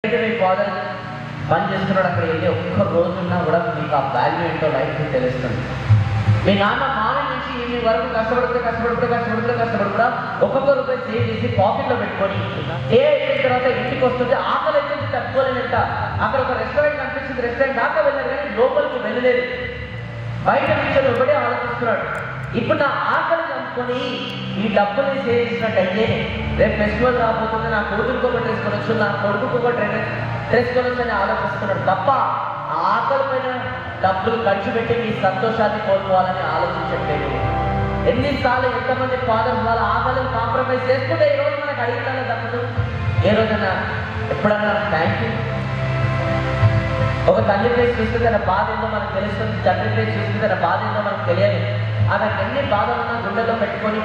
మీ father పని చేస్తున్నాడు, అక్కడ వెళ్ళి ఒక్క రోజున్నా కూడా మీకు ఆ వాల్యూ ఏంటో లైఫ్ తెలుస్తుంది. మీ నాన్న మార్నింగ్ నుంచి ఈవినింగ్ వరకు కష్టపడుతూ కూడా ఒక్కొక్క రూపాయి సేవ్ చేసి పాకెట్లో పెట్టుకొని ఏ అయిపోయిన తర్వాత ఇంటికి వస్తుంటే ఆకలి అయితే తట్టుకోలేనంత. అక్కడ ఒక రెస్టారెంట్ కనిపించింది, రెస్టారెంట్ దాకా వెళ్ళారు కానీ లోపలికి వెళ్ళలేదు. బయట నుంచి ఒకటే ఆలోచిస్తున్నాడు, ఇప్పుడు నా ఆకలి చంపుకొని ఈ డబ్బుని సేవ్ చేసినట్టయితే రేపు ఫెస్టివల్ రాబోతుంది, నా కూతురికి ఒక డ్రెస్ కొనొచ్చు, నా కొడుకు ఒక డ్రెస్ కొనొచ్చు అని ఆలోచిస్తున్నాడు తప్ప ఆకలి పైన డబ్బులు ఖర్చు పెట్టి మీ సంతోషాన్ని కోల్పోవాలని ఆలోచించట్లేదు. ఎన్నిసార్లు ఎంతమంది ఫాదర్స్ వాళ్ళ ఆకలిని కాంప్రమైజ్ చేసుకుంటే ఈ రోజు మనకు అడిగితాలో తప్పదు. ఏ రోజన్నా ఎప్పుడన్నా థ్యాంక్ యూ. ఒక తల్లి ప్లేస్ చూస్తే తన బాధ ఏందో మనకు తెలుస్తుంది, తండ్రి ప్లేస్ చూస్తే తన బాధ ఏందో మనకు తెలియదు. అతనికి ఎన్ని బాధలున్నా గుండెలో పెట్టుకొని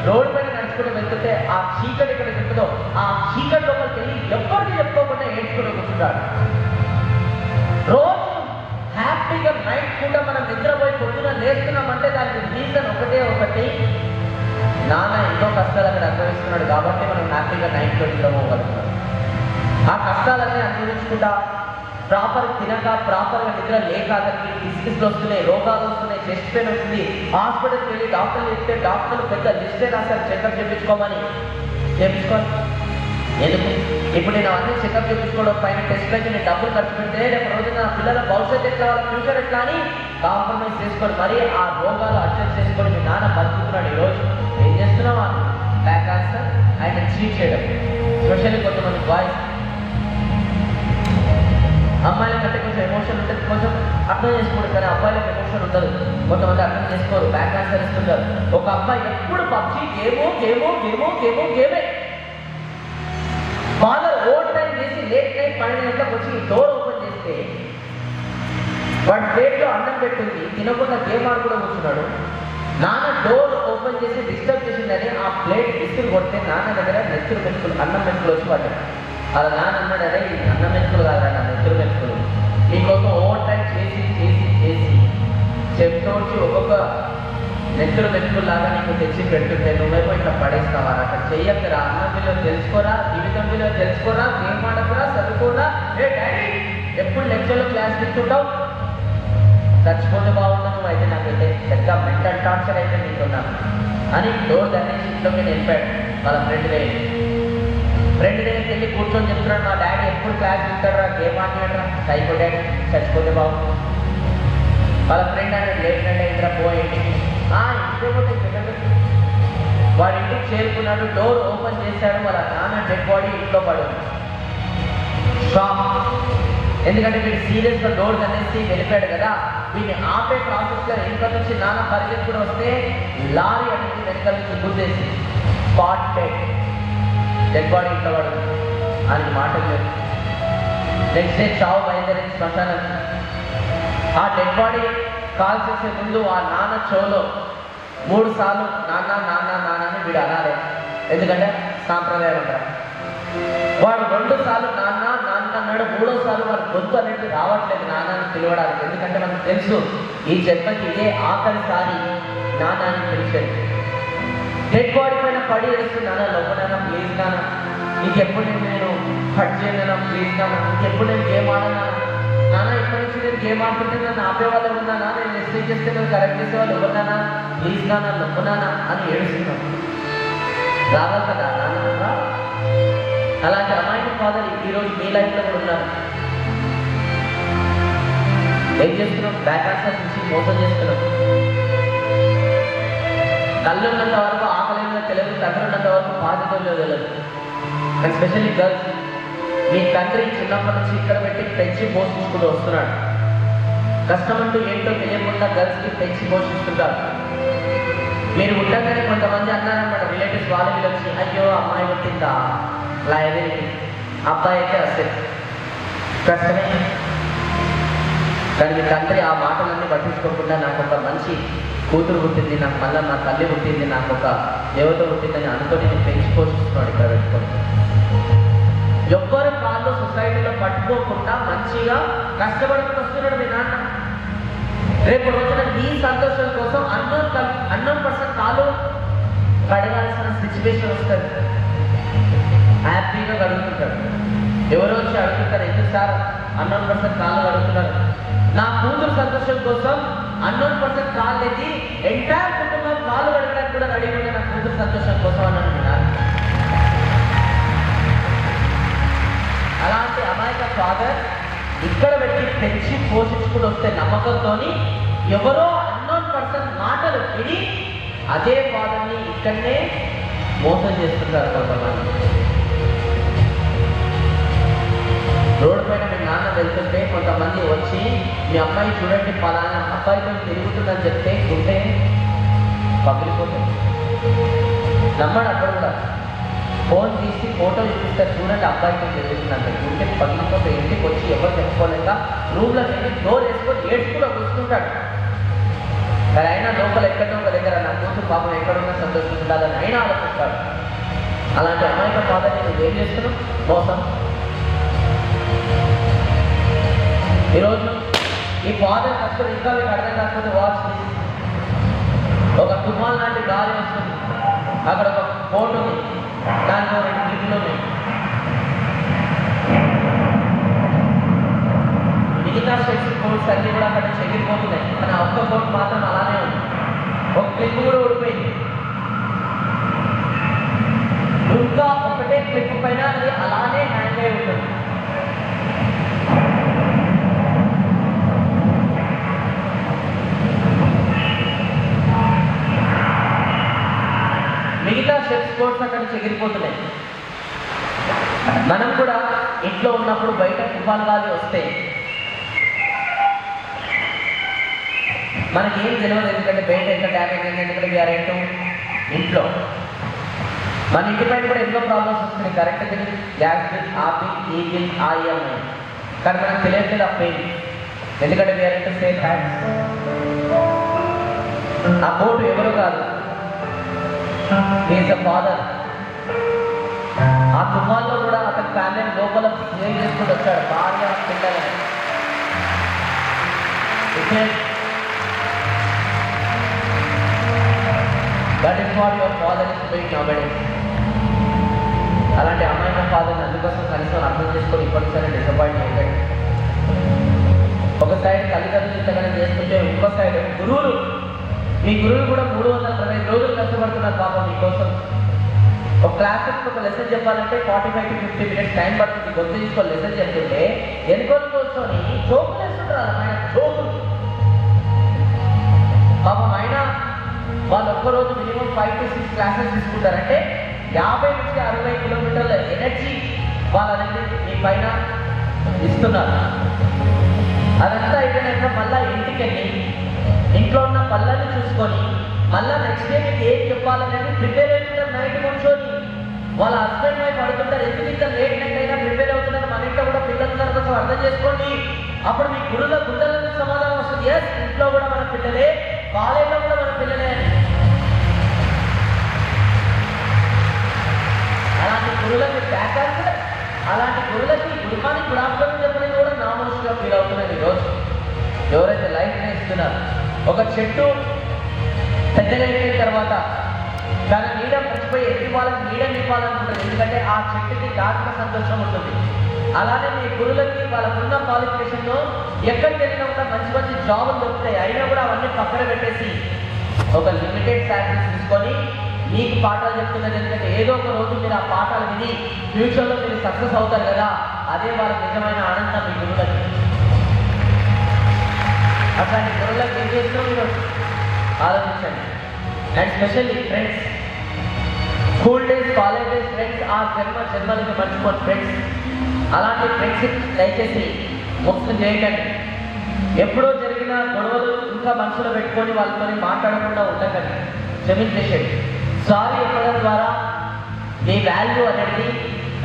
రోడ్డు పైన నడుచుకుంటూ వెళ్తుంటే ఆ చీకటి ఇక్కడ చెప్తుందో ఆ చీకటి లోపలికి వెళ్ళి ఎవరికి చెప్పుకోకుండా ఏడ్చుకుని కూర్చుంటాడు. రోజు హ్యాపీగా నైట్ కూడా మనం నిద్రపోయి పొద్దున లేస్తున్నామంటే దానికి రీజన్ ఒకటి, నాన్న ఎన్నో కష్టాలు అక్కడ అనుభవిస్తున్నాడు కాబట్టి మనం హ్యాపీగా నైట్ నిద్రపోగలుగుతాం. ఆ కష్టాలన్నీ అనుభవించుకుంటా ప్రాపర్ తినక ప్రాపర్గా నిద్ర లేక అతనికి డిసీజ్లు వస్తున్నాయి, రోగాలు వస్తున్నాయి, చెస్ట్ పెయిన్ వస్తుంది. హాస్పిటల్కి వెళ్ళి డాక్టర్లు చెప్తే డాక్టర్లు పెద్ద లిస్టే రాశారు చెకప్ చేయించుకోమని. చేయించుకోవాలి ఎందుకు? ఇప్పుడు నేను అన్ని చెకప్ చేయించుకోవడం పైన టెస్ట్ అయితే నేను డబ్బులు ఖర్చు పెడితే రేపు రోజు నా పిల్లల భవిష్యత్తు ఎట్లా, వాళ్ళ ఫ్యూచర్ ఎట్లా అని కాంప్రమైజ్ చేసుకొని మరి ఆ రోగాలు అడ్జస్ట్ చేసుకొని మీ నాన్న బతుకుతున్నాడు. ఈరోజు ఏం చేస్తున్నావా? బ్యాక్ ఆన్సర్ ఆయన చీట్ చేయడం. స్పెషల్లీ కొంతమంది బాయ్స్ అమ్మాయిల కంటే కొంచెం ఎమోషన్ ఉంటుంది, కొంచెం అర్థం చేసుకోడు, కానీ అబ్బాయిలకు ఎమోషన్ ఉండదు. కొంతమంది అర్థం చేసుకోరు, బ్యాక్ ఆన్సర్ ఇస్తుంటారు. ఒక అబ్బాయి ఎప్పుడు పబ్జీ గేమే. ఫాదర్ ఓవర్ టైం చేసి లేట్ నైట్ 12 గంటలకు వచ్చి డోర్ ఓపెన్ చేస్తే వాడి ప్లేట్లో అన్నం పెట్టుంది, తినకుండా గేమ్ ఆడుకుంటూ కూర్చున్నాడు. నాన్న డోర్ ఓపెన్ చేసి డిస్టర్బ్ చేసిందని ఆ ప్లేట్ విసిరి కొడితే నాన్న దగ్గర అన్నం మెతుకులు వచ్చి పడ్డాడు. అలా నాన్న అన్నాడు, అరే ఈ అన్నం మెతుకులు కాదా నా నెత్తురు మెతుకులు, నీకోసం ఓవర్ టైం చేసి చెప్తోంచి ఒక్కొక్క నెత్తురు మెతుకుల్లాగా నీకు తెచ్చి పెడుతుంటే నువ్వేమో ఇట్లా పడేస్తావా? అక్కడ చెయ్యక్కరా, అన్నం విలువ తెలుసుకోరా, జీవితం విలువ తెలుసుకోరా, గేమ్ ఆడకురా, చదువుకోరా. ఏ డాడీ ఎప్పుడు లెక్చర్లో క్లాస్ తింటుంటావు, చచ్చిపోతే బాగున్నా నువ్వు అయితే నాకైతే పెద్ద మెంటల్ టార్చర్ అయితే నీకున్నాను అని డోర్ దన్నేసి ఇంట్లోకి వెళ్ళిపోయాడు. వాళ్ళ ఫ్రెండ్ దగ్గరికి వెళ్ళి కూర్చొని చెప్తున్నాడు, మా డాడీ ఎప్పుడు క్లాస్ తింటారా, గేమ్ ఆడినాడరా, సైకో డాడీ చచ్చిపోతే బాగుంది. వాళ్ళ ఫ్రెండ్ అన్నాడు, లేట్ నైట్ అయిందిరా పో ఇంటికి. ఇంటికి పోతే వాడి ఇంటికి చేరుకున్నాడు, డోర్ ఓపెన్ చేశాడు, వాళ్ళ నాన్న డెడ్ బాడీ ఇంట్లో పడుతుంది. షాక్, ఎందుకంటే వీడు సీరియస్గా డోర్ అనేసి వెళ్ళిపోయాడు కదా. వీడిని ఆపే ప్రాసెస్లో వెనుక నుంచి నాన్న పరిగెత్తి కూడా వస్తే లారీ అనేది వెనుక నుంచి గుద్దేసి స్పాట్ డెడ్ బాడీ ఇంట్లో పడుతుంది. ఆయనకి మాటలు లేదు. నెక్స్ట్ డే చావు బయలుదేరి శ్మశానం. ఆ డెడ్ బాడీ కాల్ చేసే ముందు ఆ నాన్న చెవులో 3 సార్లు నాన్న నాన్న నాన్న అని వీడు అనాలి, ఎందుకంటే సాంప్రదాయం అంటారు. వాడు 2 సార్లు నాన్న నాన్న అన్నాడు, 3వ సార్లు వాడు గొంతు అనేది రావట్లేదు నాన్నని పిలవడానికి, ఎందుకంటే మనకు తెలుసు ఈ జన్మకి ఇదే ఆఖరిసారి నాన్న అని పిలిచాడు. డెడ్ బాడీ పైన పడి వేస్తుంది, నాన్న లోపలైనా ప్లీజ్ నాన్న, ఇంకెప్పుడు నేను హట్ చేయను ప్లీజ్ నాన్న, ఇంకెప్పుడు నేను గేమ్ ఆడనా నాన్న, ఇప్పటి నుంచి నేను గేమ్ ఆడుతుంటే నన్ను ఆపేవాళ్ళు ఉన్నానా, నేను మెసేజ్ చేస్తే నేను కరెక్ట్ చేసేవాళ్ళు ఉన్నానా, ప్లీజ్ నాన్న నొప్పునానా అని ఏడుస్తున్నాను. రావాలి కదా నాన్న. అలాంటి అమాయక ఫాదర్ ఈరోజు మీ లైఫ్లో కూడా ఉన్నారు. ఏం చేస్తున్నాం? బ్యాక్ ఆన్సర్ నుంచి మోసం చేస్తున్నాం. కళ్ళు ఉన్నంత వరకు ఆకలిలో తెలియదు, తండ్రి ఉన్నంత వరకు బాధ్యతలో తెలియదు. అండ్ స్పెషల్లీ గర్ల్స్, మీ తండ్రి చిన్నప్పటి నుంచి ఇక్కడ పెట్టి పెంచి పోషించుకుంటూ వస్తున్నాడు. కష్టమంటూ ఏంటో తెలియకుండా గర్ల్స్కి పెంచి పోషిస్తుంటారు. మీరు ఉండగానే కొంతమంది అన్నారన్నమాట, రిలేటివ్స్ వాళ్ళ వీళ్ళు వచ్చి, అయ్యో అమ్మాయి పుట్టిందా లయబిలిటీ, అబ్బాయి అయితే అసెట్, కష్టమే. కానీ మీ తండ్రి ఆ మాటలన్నీ పట్టించుకోకుండా నాకు ఒక మంచి కూతురు పుట్టింది, నాకు మళ్ళీ నా తల్లి పుట్టింది, నాకు ఒక దేవత పుట్టిందని అనుకొని నేను పెంచి పోషిస్తున్నాడు ఇక్కడ పెట్టుకొని. ఎవ్వరు కాళ్ళు సొసైటీలో పట్టుకోకుండా మంచిగా కష్టపడుతూ వస్తున్నాడు మీ నాన్న. రేపు రోజున నీ సంతోషం కోసం అన్నం పర్సన్ కాలు కడగాల్సిన సిచ్యువేషన్ వస్తుంది, హ్యాపీగా కడుగుతుంటాడు. ఎవరో వచ్చి అడుగుతారు, ఎందుకు సార్ అన్నోన్ పర్సన్ కాళ్ళు అడుగుతున్నారు? నా కూతురు సంతోషం కోసం అన్నోన్ పర్సన్ కాళ్ళు ఎత్తి ఎంటైర్ కుటుంబం కాళ్ళు అడగడానికి కూడా రెడీ ఉంది, నా కూతురు సంతోషం కోసం అని అంటున్నారు. అలాంటి అమాయక ఫాదర్ ఇక్కడ పెట్టి పెంచి పోషించుకుని వస్తే నమ్మకంతో ఎవరో అన్నోన్ పర్సన్ మాటలు విని అదే ఫాదర్ని ఇక్కడనే మోసం చేస్తుంటారు కొంతమంది. రోడ్డు పైన మీ నాన్న వెళ్తుంటే కొంతమంది వచ్చి మీ అమ్మాయి చూడండి పలానా అబ్బాయితో తిరుగుతుందని చెప్తే గుండె పగిలిపోతుంది. నమ్మడు అక్కడ కూడా. ఫోన్ తీసి ఫోటో చూపిస్తారు, చూడండి అబ్బాయితో తిరుగుతుందంటే గుండె పగిలిపోతే ఇంటికి వచ్చి ఎవరు చెప్పుకోలేక రూమ్లో వెళ్ళి డోర్ వేసుకొని ఏడ్చుకుంటూ కూర్చుంటాడు. కానీ అయినా లోపల ఎక్కడో ఒక దగ్గర నా కూతురు పాపం ఎక్కడున్నా సంతోషం ఉండాలని అయినా ఆలోచిస్తాడు. అలాంటి అమాయక ఫాదర్ నేను ఏం చేస్తున్నావు? మోసం. ఈరోజు ఈ ఫాదర్ కష్టం ఇంకా మీకు అర్థం కాకపోతే వాచ్ ఒక తుఫాన్ లాంటి గాలి వస్తుంది, అక్కడ ఒక బోట్ ఉంది, దాంట్లో 2 క్లిప్లు ఉన్నాయి. మిగతా షెడ్స్ బోట్స్ అన్ని కూడా అక్కడ చెగిరిపోతున్నాయి, కానీ ఒక్క బోట్ మాత్రం అలానే ఉంది. ఒక క్లిప్ కూడా ఊడిపోయింది. ఇంకా ఒకటే క్లిప్ పైన అది అలానే హ్యాంగ్ అయి ఉంటుంది. మిగతా షెడ్స్ బోట్స్ అక్కడ చెగిరిపోతున్నాయి. మనం కూడా ఇంట్లో ఉన్నప్పుడు బయట తుఫాన్ గాలి వస్తే మనకి ఏం తెలియదు, ఎందుకంటే బయట ఎంత డ్యామేజ్ అయింది, ఎందుకంటే వీఆర్ఏంటో ఇంట్లో. మన ఇంటి పైన కూడా ఎన్నో ప్రాబ్లమ్స్ వస్తున్నాయి, కరెంట్ బిల్, గ్యాస్ బిల్, ఆ బిల్, ఈ బిల్, ఆ ఈఎంఐ. కానీ మనకు తెలియట్లేదు ఆ పెయిన్, ఎందుకంటే వీఆర్ఏంటో సేమ్ హ్యాండ్స్. ఆ బోటు ఎవరు కాదు, ఈజ్ ద ఫాదర్. ఆ తుఫాన్లో కూడా అతని ఫ్యామిలీ లోపల సేవ్ చేసుకుంటూ వచ్చాడు, భార్య పిల్లలని. That is what your father is doing నౌడేస్. అలాంటి అమాయక ఫాదర్ని అందుకోసం కనీసం అర్థం చేసుకొని ఇప్పటికైనా డిసప్పాయింట్ చేయండి. ఒక సైడ్ తల్లిదండ్రులు ఇంతగానే చేస్తుంటే ఇంకో సైడ్ గురువులు, మీ గురువులు కూడా 365 రోజులు కష్టపడుతున్నారు పాపం మీకోసం. ఒక క్లాసెస్కి ఒక లెసన్ చెప్పాలంటే 45 to 50 minutes టైం పడుతుంది. గొంతు తీసుకోవాలి లెసన్ చెప్తుంటే ఎన్నికొని కూర్చొని జోకులు వేస్తుంటారు, ఆయన జోకులు. పాపం ఆయన వాళ్ళు ఒక్కరోజు మినిమం 5 to 6 క్లాసెస్ తీసుకుంటారంటే 50 నుంచి 60 కిలోమీటర్ల ఎనర్జీ వాళ్ళని మీ పైన ఇస్తున్నారు. అదంతా అయిపోయినాక మళ్ళీ ఇంటికి వెళ్ళి ఇంట్లో ఉన్న పళ్ళని చూసుకొని మళ్ళీ నెక్స్ట్ డే మీకు ఏం చెప్పాలనేది ప్రిపేర్ అవుతుంటారు. నైట్ కూర్చొని వాళ్ళ హస్బెండ్ వైఫ్ అడుగుతుంటారు, ఎందుకు ఇంత లేట్ నైట్ అయినా ప్రిపేర్ అవుతున్నారు, మన ఇంట్లో కూడా పిల్లలున్నారు కొంచెం అర్థం చేసుకోండి. అప్పుడు మీ గురువుల గుండెలకు సమాధానం వస్తుంది, ఎస్ ఇంట్లో కూడా మన పిల్లలే, కాలేజీలో కూడా మన పిల్లలే అని. అలాంటి గురువులకి బ్యాక్, అలాంటి గురువులకి గుడ్ మార్నింగ్ గుడ్ ఆఫ్టర్నూన్ చెప్పడానికి కూడా నామోషిగా ఫీల్ అవుతున్నారు ఈరోజు ఎవరైతే లైఫ్ నేర్చుకున్నారు. ఒక చెట్టు పెద్దగా అయిపోయిన తర్వాత దాని నీడ మర్చిపోయి ఎదుటి వాళ్ళకి నీడని ఇవ్వాలనుకుంటుంది, ఎందుకంటే ఆ చెట్టుకి దాంట్లో సంతోషం ఉంటుంది. అలానే మీ గురువులకి వాళ్ళకున్న క్వాలిఫికేషన్లో ఎక్కడికి వెళ్ళినా కూడా మంచి మంచి జాబులు దొరుకుతాయి, అయినా కూడా అవన్నీ పక్కన పెట్టేసి ఒక లిమిటెడ్ శాలరీస్ తీసుకొని మీకు పాఠాలు చెప్తున్నది. ఎందుకంటే ఏదో ఒక రోజు మీరు ఆ పాఠాలు విని ఫ్యూచర్లో మీరు సక్సెస్ అవుతారు కదా, అదే వాళ్ళకి నిజమైన ఆనందం మీ గురువులకి. అట్లాంటి గురువులకు ఏం చేస్తున్నాం మీరు ఆలోచించండి. And specially friends, school days, college days friends ఆ జన్మలకి మర్చిపోని ఫ్రెండ్స్. అలాంటి ఫ్రెండ్షిప్ దయచేసి మోసం చేయకండి. ఎప్పుడో జరిగిన గొడవలు ఇంకా మనసులో పెట్టుకొని వాళ్ళతో మాట్లాడకుండా ఉండకండి, క్షమించేసేయండి. సారీ చెప్పడం ద్వారా మీ వాల్యూ అనేది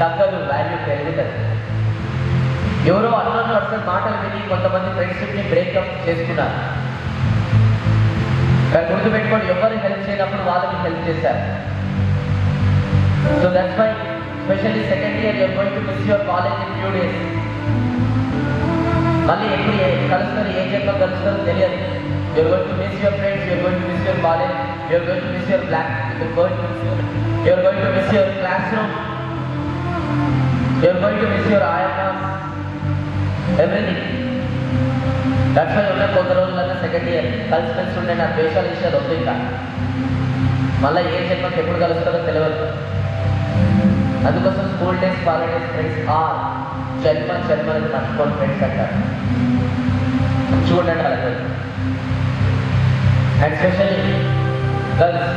తగ్గదు, వాల్యూ పెరుగుతుంది. ఎవరో అన్నోన్ పర్సన్ మాటలు విని కొంతమంది ఫ్రెండ్షిప్ని బ్రేకప్ చేసుకున్నారు. కానీ గుర్తుపెట్టుకోండి, ఎవరు హెల్ప్ చేయనప్పుడు వాళ్ళకి హెల్ప్ చేశారు. So that's why specially second year you're going to miss your college in few days. మళ్ళీ ఎప్పుడు కలుస్తారు, ఏ జన్మ కలుస్తారో తెలియదు. You're going to miss your friends, you're going to miss your college, you're going to miss your you're going to miss your classroom. You are going to miss your IMS, everything. That's why ఉన్న కొంత రోజులన్నా second year కలిసి ఉండే నా ద్వేషాలు ఇచ్చేది వద్దు. ఇంకా మళ్ళీ ఏ జన్మకి ఎప్పుడు కలుస్తారో తెలియదు. అందుకోసం స్కూల్ డేస్ కాలేజ్ ఫ్రెండ్స్ జన్మని మర్చిపోని ఫ్రెండ్స్ అంటారు. చూడండి అలాగే. అండ్ స్పెషల్లీ గర్ల్స్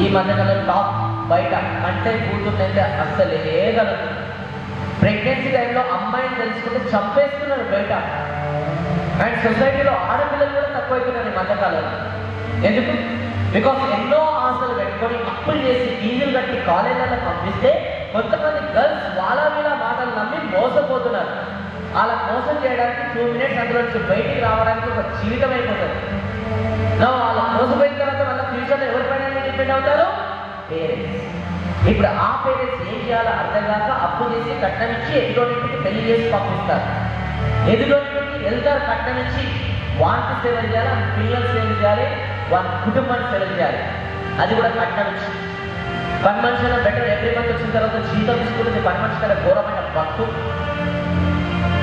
ఈ మధ్యకాలం టాప్ బయట అంటే కూతుర్నైతే అస్సలు ఏగలదు. ప్రెగ్నెన్సీ టైంలో అమ్మాయిని తెలుసుకుంటే చంపేస్తున్నారు బయట. అండ్ సొసైటీలో ఆడపిల్లలు కూడా తక్కువైతున్నారు ఈ మధ్యకాలంలో. ఎందుకు? బికాస్ ఎన్నో ఆశలు పెట్టుకొని అప్పులు చేసి ఫీజులు కట్టి కాలేజీలలో పంపిస్తే కొంతమంది గర్ల్స్ వాళ్ళ వీళ్ళ మాటలు నమ్మి మోసపోతున్నారు. అలా మోసం చేయడానికి 2 minutes అందులో నుంచి బయటికి రావడానికి ఒక జీవితం అయిపోతుంది. వాళ్ళ మోసపోయిన తర్వాత వాళ్ళ ఫ్యూచర్లో ఎవరిపైన డిపెండ్ అవుతారు? పేరెంట్స్. ఇప్పుడు ఆ పేరెంట్స్ ఏం చేయాలో అర్థం కాక అప్పు చేసి కట్నం ఇచ్చి ఎదుటోటికి పెళ్లి చేసి పంపిస్తారు. ఎదుటోటికి వెళ్తారు కట్నం ఇచ్చి వాటి సేవ చేయాలి, పిల్లలు సేవ చేయాలి, వాళ్ళ కుటుంబాన్ని సేవ చేయాలి. అది కూడా కట్నం ఇచ్చి. పని మనిషి బెటర్ ఎవ్రీ మంత్ వచ్చిన తర్వాత జీతం తీసుకుంటుంది. పని మనిషి కదా ఘోరమైన పక్కు.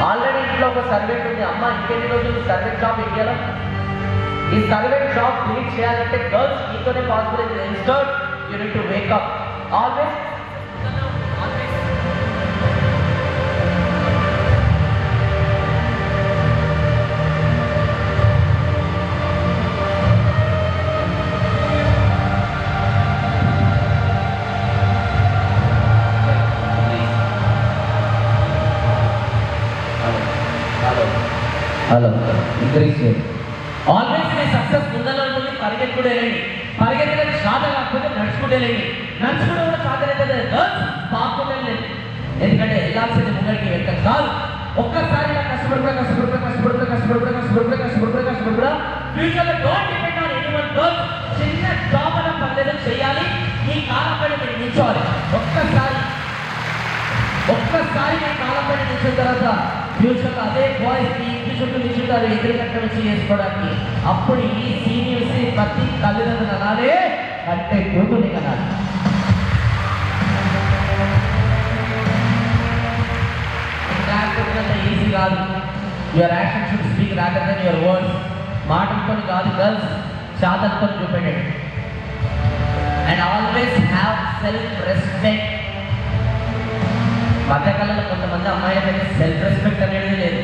ఆల్రెడీ ఇంట్లో ఒక సర్వెంట్ ఉంది. అమ్మ ఇంకెన్ని రోజులు సర్వెంట్ జాబ్ ఇండియాలో. ఈ సర్వెంట్ జాబ్ డిలీట్ చేయాలంటే గర్ల్స్ మీతోనే possible. Instead you need to wake up always. Hello always me success ముందర ఉంటుంది. పరిగెత్తుకుంటే వెళ్ళండి. పరిగెత్తడానికి సాధన కాకపోతే నడుచుకుంటే వెళ్ళండి. నడుచుకుంటే కూడా సాధన అయితే పాపుకుంటే వెళ్ళండి. ఎందుకంటే వెళ్ళాల్సింది ముందరికి వెళ్తాం కాదు. ఒక్కసారి కష్టపడుతున్నా ఫ్యూచర్లో don't depend on anyone. Girls చిన్న జాబ్ అన్న పర్లేదు చేయాలి. ఈ కాలం పైన మీరు నిల్చోవాలి. ఒక్కసారి మీ కాలం పైన నిల్చిన తర్వాత ఫ్యూచర్లో అదే బాయ్స్ మీ ఇంటి చుట్టూ నిల్చుంటారు ఎదురు కట్ట వచ్చి చేసుకోవడానికి. అప్పుడు ఈ సీనియర్స్ ప్రతి తల్లిదండ్రులు అనాలే అంటే కూతుర్ని కనాలి. ఈజీ కాదు. Your action should speak rather than your words. మాటలతో కాదు గర్ల్స్, చాతలతో చూపెట్టండి. And always have self respect. మధ్యకాలంలో కొంతమంది అమ్మాయిల దగ్గర సెల్ఫ్ రెస్పెక్ట్ అనేది లేదు.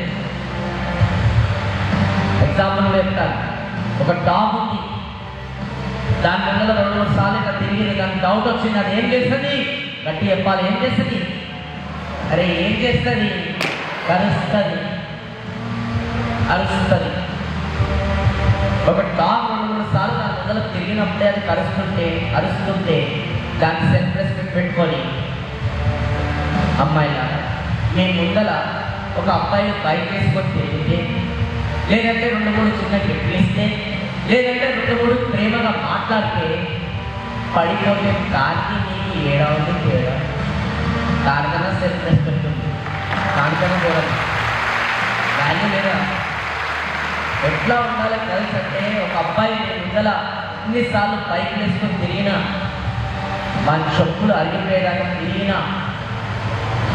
ఎగ్జాంపుల్ చెప్తాను. ఒక డాగ్ ఉంది. దాని పిల్లలు 2-3 సార్లు ఇక్కడ తిరిగింది. దానికి డౌట్ వచ్చింది. అది ఏం చేస్తుంది? గట్టి చెప్పాలి. ఏం చేస్తుంది? అరే ఏం చేస్తుంది? అరుస్తుంది. ఒక డాగ్ 2-3 సార్లు దాని పిల్లలు తిరిగినప్పుడే అది అరుస్తుంటే దానికి సెల్ఫ్ రెస్పెక్ట్ పెట్టుకొని అమ్మాయిలా మేము ముందల ఒక అబ్బాయి బైక్ వేసుకొని తిరిగితే, లేదంటే 2-3 చిన్న గిఫ్ట్లు ఇస్తే, లేదంటే 2-3 ప్రేమగా మాట్లాడితే పడిపోతే దానికి నీకు ఏడాది తేడా. దానికన్నా సెల్ఫ్ రెస్పెక్ట్ ఉంది. దానికన్నా కూడా వాల్యూ లేదా? ఎట్లా ఉండాలి కలిసి అంటే ఒక అబ్బాయి ముందల ఇన్నిసార్లు బైక్ వేసుకొని తిరిగినా, వాళ్ళ చెప్పులు అరిగిపోయేదాకా తిరిగినా,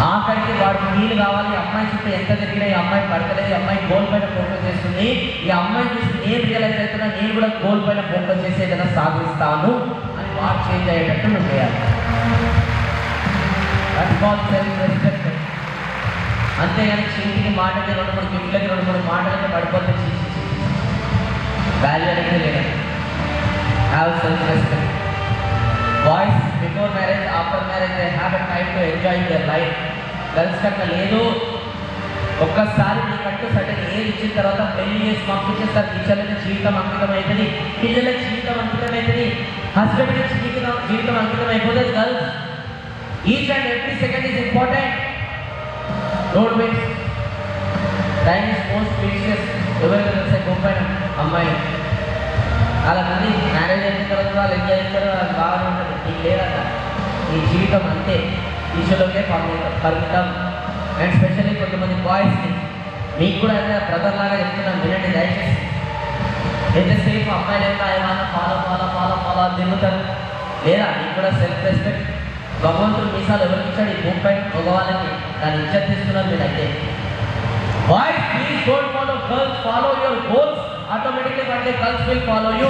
ఆఖరికి వాడికి నీళ్ళు కావాలి. అమ్మాయి చుట్టూ ఎంత తిరిగినా ఈ అమ్మాయి పడతలేదు. ఈ అమ్మాయి గోల్ పైన ఫోకస్ చేస్తుంది. ఈ అమ్మాయి చూసి నేను రియలైజ్ అవుతున్నా, నేను కూడా గోల్ పైన ఫోకస్ చేసి ఏదైనా సాధిస్తాను అని వాడు చేంజ్ అయ్యేటట్టు నువ్వు చేయాలి. Self respect. అంతేగాని చీటికి మాటకి 2-3 గిఫ్ట్లకి 2-3 మాటలకి పడిపోతే వాల్యూ అనేది లేదు. Have self respect. Boys before marriage, after marriage they have a time to enjoy your life. Girls కట్లా లేదు. ఒక్కసారి నీకంటూ సడన్ ఏజ్ ఇచ్చిన తర్వాత పెళ్లి చేసి పంపించేస్తారు. టీచర్లకి జీవితం అంకితం అవుతుంది, పిల్లలకి జీవితం అంకితం అవుతుంది, హస్బెండ్కి జీవితం అంకితం అయిపోతుంది. Girls each and every second is important. Don't waste. Time is most precious. ఎవరికి తెలిసే గొప్పైన అమ్మాయి అలా మంది మ్యారేజ్ అయిన తర్వాత వాళ్ళు ఎంజాయ్ చేస్తారు, వాళ్ళు బాగానే ఉంటుంది. నీకు లేదట, నీ జీవితం అంతే, ఈశ్వరులకే పరిమితం. అండ్ స్పెషల్లీ కొంతమంది బాయ్స్ని మీకు కూడా అదే బ్రదర్ లాగా చెప్తున్నాను, వినండి దయచేసి. ఎంతసేపు అమ్మాయిలు ఎంత ఏమన్నా ఫాలో తిరుగుతారు లేదా? నీకు కూడా సెల్ఫ్ రెస్పెక్ట్. భగవంతుడు మీసాలు ఎవరికి ఇచ్చాడు? ఈ భూమిపై మగవాళ్ళకి కానీ ఇజ్జత్ ఇస్తున్నారు మీరైతే. Boys please don't follow girls, follow your goals. Automatically one day girls will follow you.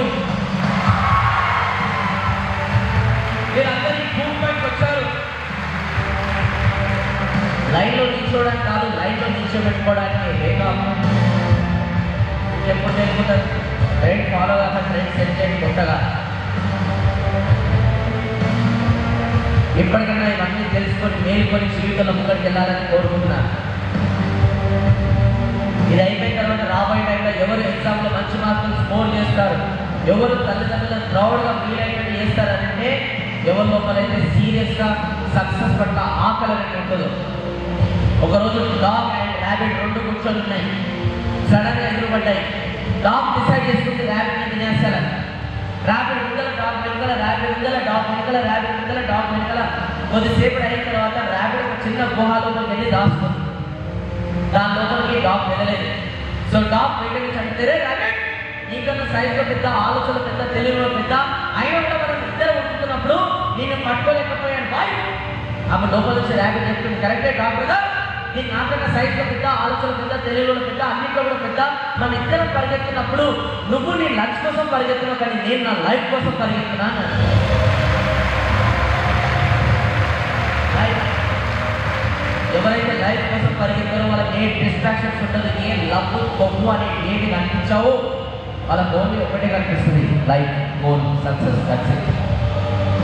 మీరందరూ ఈ భూమి పైకి వచ్చారు లైన్లో నిల్చోవడానికి కాదు, లైన్లో నిల్చోబెట్టుకోవడానికి. రేఖా ఎప్పుడు తెలుపుతారు ట్రెండ్ ఫాలో కాక ట్రెండ్ సెట్ చేయండి కొత్తగా. ఇప్పటికైనా ఇవన్నీ తెలుసుకొని మేలుకొని జీవితంలో ముందుకు వెళ్ళాలని కోరుకుంటున్నాను. ఇది అయిపోయిన తర్వాత రాబోయే టైంలో ఎవరు ఎగ్జామ్లో మంచి మార్కులు స్కోర్ చేస్తారు, ఎవరు తల్లిదండ్రులను ప్రౌడ్గా ఫీల్ అయినట్టు చేస్తారంటే ఎవరి లోపలైతే సీరియస్గా సక్సెస్ పట్ల ఆకలి అనేది ఉంటుందో. ఒకరోజు డాగ్ అండ్ ర్యాబిట్ రెండు కూర్చొని ఉన్నాయి, సడన్గా ఎదురుపడ్డాయి. డాగ్ డిసైడ్ చేసుకుంది ర్యాబిట్ని తినేస్తాలని. ర్యాబిట్ ముందల డాగ్ వెనుకల, ర్యాబిట్ ముందల డాగ్ వెనుకల, ర్యాబిట్ ముందల డాగ్ వెనుకల. కొద్దిసేపు అయిన తర్వాత ర్యాబిట్ ఒక చిన్న గుహలోకి వెళ్ళి దాచుకుంది. దాని లోపలికి డాగ్ వెళ్ళలేదు. సో డాగ్ వెంటనే చంపితే ర్యాబిట్ నీకన్నా సైజులో పెద్ద, ఆలోచన పెద్ద, తెలివిలో పెద్ద, అయినా కూడా మనం ఇద్దరు ఉంటున్నప్పుడు నేను పట్టుకోలేకపోయాను బాయ్. అప్పుడు లోపల వచ్చి ర్యాబిట్ చెప్తుంది, కరెక్టే డాగ్ కదా, నేను నాకన్నా సైజులో పెద్ద, ఆలోచన పెద్ద, తెలివిలో పెద్ద, అన్నింటిలో కూడా పెద్ద. మన ఇద్దరం పరిగెత్తినప్పుడు నువ్వు నీ లంచ్ కోసం పరిగెత్తున్నావు, కానీ నేను నా లైఫ్ కోసం పరిగెత్తున్నాను. ఎవరైతే లైఫ్ కోసం పరిగెత్తారో వాళ్ళకి ఏ డిస్ట్రాక్షన్స్ ఉండదు, ఏ లవ్ కొవ్వు అనే ఏది కనిపించావు, వాళ్ళ గోల్ ఒకటే కనిపిస్తుంది, లైఫ్ గోల్, సక్సెస్, సక్సెస్.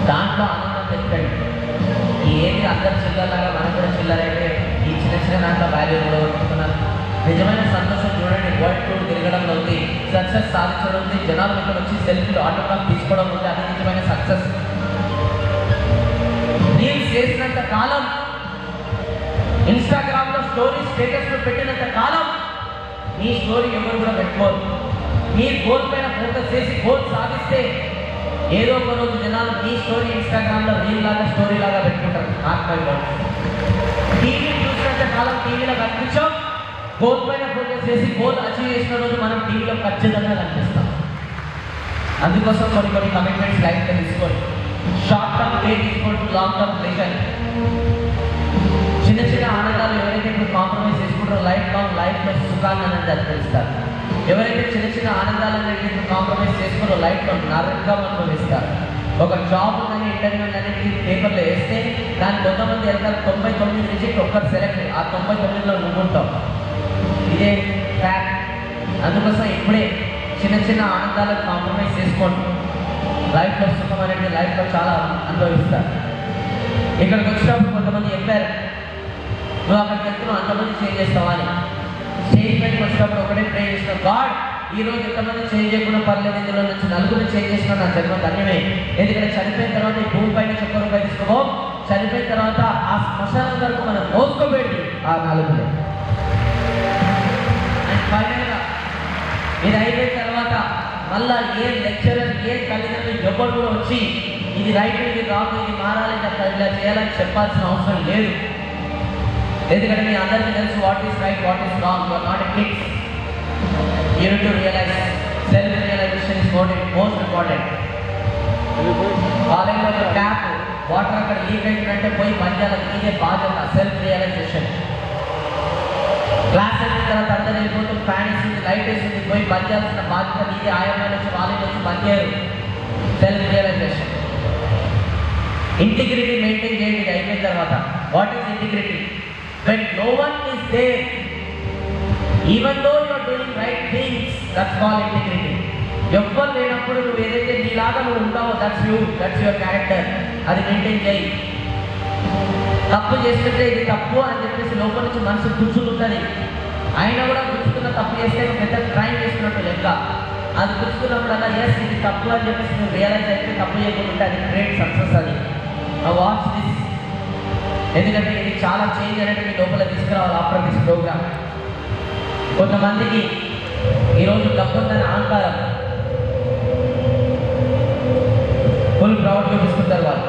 దాంట్లో ఆనందం తెచ్చండి. ఏది అందరు చిల్లరలాగా మనకు కూడా చిల్లరైతే ఈ చిన్న చిన్న దాంట్లో వాల్యూ కూడా వస్తున్నాను. నిజమైన సంతోషం చూడండి, వరల్డ్ టూర్ తిరగడంలో ఉంది, సక్సెస్ సాధించడం ఉంది, జనాలు ఇక్కడ వచ్చి సెల్ఫీలు ఆటోగ్రాఫ్ తీసుకోవడం ఉంది, అది నిజమైన సక్సెస్. రీల్స్ చేసినంత కాలం, ఇన్స్టాగ్రామ్లో స్టోరీ స్టేటస్లో పెట్టినంత కాలం మీ స్టోరీ ఎవరు కూడా పెట్టుకోరు. మీ గోల్ పైన ఫోకస్ చేసి గోల్ సాధిస్తే ఏదో ఒక రోజు జనాలు మీ స్టోరీ ఇన్స్టాగ్రామ్లో రీల్ లాగా, స్టోరీ లాగా పెట్టుకుంటారు. టీవీ చూసినంత కాలం టీవీలో కనిపించాం, గోల్ పైన ఫోకస్ చేసి గోల్ అచీవ్ చేసిన రోజు మనం టీవీలో ఖచ్చితంగా కనిపిస్తాం. అందుకోసం కొన్ని కమిట్మెంట్స్ లైఫ్లో తీసుకోండి. షార్ట్ టర్మ్ గెయిన్ తీసుకోండి, లాంగ్ టర్మ్ ప్లేజర్. చిన్న చిన్న ఆనందాలు ఎవరైతే ఇప్పుడు కాంప్రమైజ్ చేసుకుంటారో లైఫ్లో సుఖాన్ని అనేది అనుభవిస్తారు. ఎవరైతే చిన్న చిన్న ఆనందాలు అనేది ఇప్పుడు కాంప్రమైజ్ చేసుకున్నారో లైఫ్లో నరకంగా అనుభవిస్తారు. ఒక జాబ్ కానీ ఇంటర్వ్యూ అనేది పేపర్లో వేస్తే దాన్ని కొంతమంది వెళ్తారు, 99 నుంచి ఒక్కరు సెలెక్ట్, ఆ 99లో నువ్వు ఉంటావు. ఇదే ఫ్యాక్ట్. అందుకోసం ఇప్పుడే చిన్న చిన్న ఆనందాలను కాంప్రమైజ్ చేసుకోండి. లైఫ్లో సుఖం అనేది లైఫ్లో చాలా అనుభవిస్తారు. ఇక్కడికి వచ్చినప్పుడు కొంతమంది చెప్పారు, నువ్వు అక్కడికి వెళ్తున్నావు అంతమంది చేంజ్ చేస్తావా అని. స్టేజ్ పైకి వచ్చినప్పుడు ఒకటే ప్రే చేసిన, గాడ్ ఈరోజు ఎంతమంది చేంజ్ చేయకుండా పర్లేదు, ఇందులో నుంచి నలుగురిని చేంజ్ చేసిన నా జన్మ ధన్యమే. ఎందుకంటే చనిపోయిన తర్వాత ఈ భూమి పైన ₹1 తీసుకో, చనిపోయిన తర్వాత ఆ శ్మశానం వరకు మనం మోసుకోబెట్టి ఆ నలుగురే. అండ్ ఫైనల్గా ఇది అయిపోయిన తర్వాత మళ్ళా ఏ లెక్చరర్, ఏ తల్లిదండ్రులు ఎవరు కూడా వచ్చి ఇది రైట్, ఇది రాంగ్, ఇది మారాలి, ఇలా చేయాలని చెప్పాల్సిన అవసరం లేదు. ఎందుకంటే మీ అందరికీ తెలుసు what is right, what is wrong. You are not a kids. You need to realise. Self realisation is most important. కాలేజ్లో ట్యాప్ వాటర్ అక్కడ లీక్ అయిందంటే పోయి పనిచేయాలి, మీదే బాధ్యత. Self realisation. క్లాస్ అయిన తర్వాత అందరూ వెళ్ళిపోతూ ఫ్యాన్ వేసింది, లైట్ వేసింది, పోయి పని చేయాల్సిన బాధ్యత మీదే. ఆయమ్మాయిలు వచ్చి వాళ్ళని వచ్చి పని చేయరు. Self realisation. ఇంటిగ్రిటీ మెయింటైన్ చేయండి. ఇది అయిపోయిన తర్వాత what is integrity? When no one is there, even though you are doing right things, that's called integrity. ఎవ్వరు లేనప్పుడు నువ్వు ఏదైతే నీలాగా నువ్వు ఉంటావో, that's you, that's your character. అది మెయింటైన్ చేయి. తప్పు చేస్తుంటే ఇది తప్పు అని చెప్పేసి లోపల నుంచి మనసు గుర్చుకుంటుంది. అయినా కూడా గుర్చుకున్న తప్పు చేస్తే పెద్ద క్రైమ్ చేస్తున్నట్టు లెక్క. అది గుర్చుకున్నప్పుడల్లా ఎస్ ఇది తప్పు అని చెప్పేసి నువ్వు రియలైజ్ అయితే తప్పు చేయకుండా అది గ్రేట్ సక్సెస్. అది వాచ్ దిస్. ఎందుకంటే ఇది చాలా చేంజ్ అనేది మీ లోపల తీసుకురావాలి ఆఫ్టర్ దిస్ ప్రోగ్రామ్. కొంతమందికి ఈరోజు డబ్బుందని అహంకారం, ఫుల్ ప్రౌడ్ చూపిస్తుంటారు వాళ్ళు.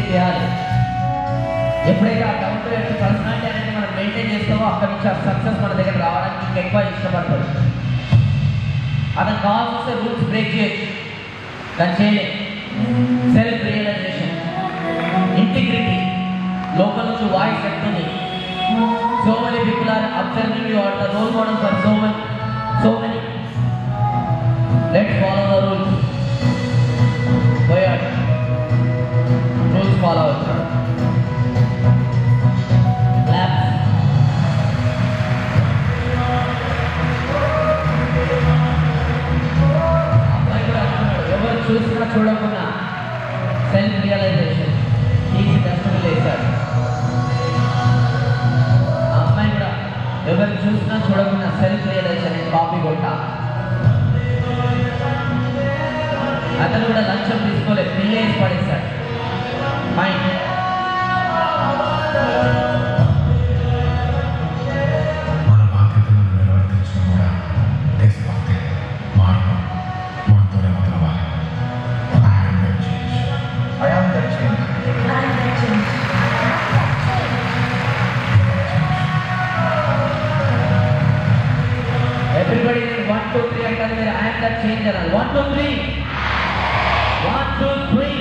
చేయాలి. ఎప్పుడైతే ఆ డౌన్ టు ఎర్త్ పర్సనాలిటీ అనేది మనం మెయింటైన్ చేస్తామో అక్కడి నుంచి ఆ సక్సెస్ మన దగ్గర రావడానికి ఇంకా ఎక్కువ ఇష్టపడతాడు. అతను కావాల్సి రూల్స్ బ్రేక్ చేయొచ్చు, కానీ చేయలేదు. సెల్ఫ్ రియలైజేషన్, ఇంటిగ్రిటీ, లోపల నుంచి వాయిస్ చెప్తుంది. So many people are observing you are the role model for so many. Let's follow the rules. పోయాడు, రూల్స్ ఫాలో అవుతాడు. అబ్బాయి కూడా అంటున్నాడు, ఎవరు చూసినా చూడకుండా సెల్ఫ్ రియలైజేషన్ తీసి డస్ట్బిన్ వేశాడు. అమ్మాయి కూడా ఎవరు చూసినా చూడకుండా సెల్ఫ్ రియలైజేషన్ కాపీ కొట్టా. అతను కూడా లంచం తీసుకోలేదు, పిల్లేసి పడేశాడు. మైండ్ మన బాధ్యతలను నిర్వర్తించడం కూడా దేశభక్తి, మార్పు మనతోనే మొదలవ్వాలి. I am the change. Everybody in 1, 2, 3 అంటారు మీరు. I am the change అన్నారు. 1, 2, 3. 1, 2, 3.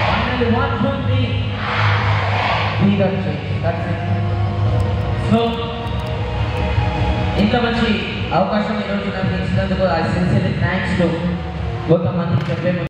Finally 1, 2, 3. Be the change. That's it. So ఇంత మంచి అవకాశం ఈరోజు నాకు ఇచ్చినందుకు I sincerely thanks to Gautam మందికి చెప్పే